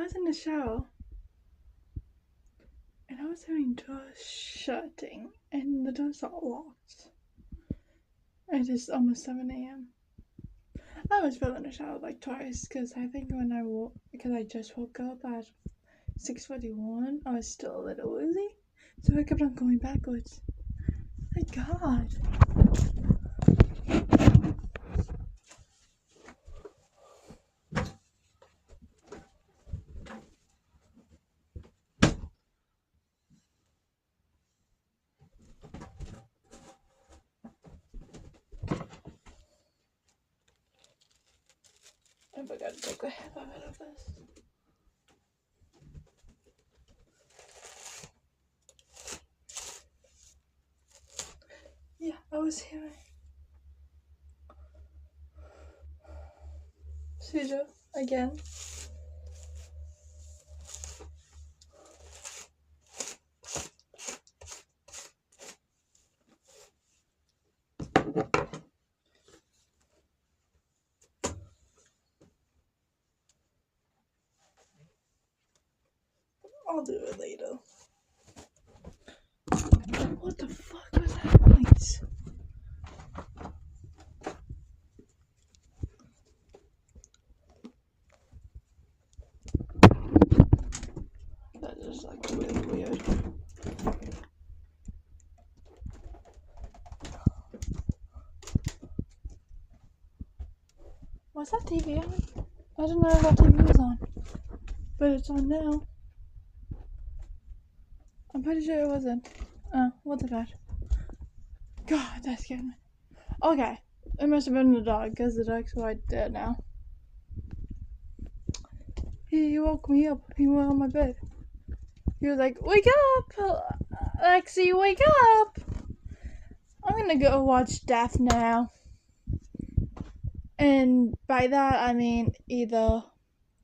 was in the shower and I was hearing doors shutting and the doors are locked. It is almost 7 a.m. I was still in the shower like twice because I think because I just woke up at 6:41, I was still a little woozy, so I kept on going backwards. My God. I forgot to take a half of it of this. Yeah, I was hearing Suja again. I'll do it later. What the fuck was that noise? That is like really weird. Was that TV on? I didn't know that TV was on. But it's on now. I'm pretty sure it wasn't. Oh, what the fuck? God, that scared me. Okay, it must have been the dog, because the dog's quite dead now. He woke me up. He went on my bed. He was like, "Wake up! Lexi, wake up!" I'm gonna go watch Death now. And by that, I mean either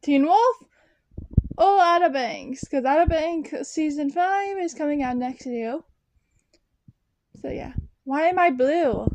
Teen Wolf or Outer Banks, because Outer Banks Season 5 is coming out next year. So yeah. Why am I blue?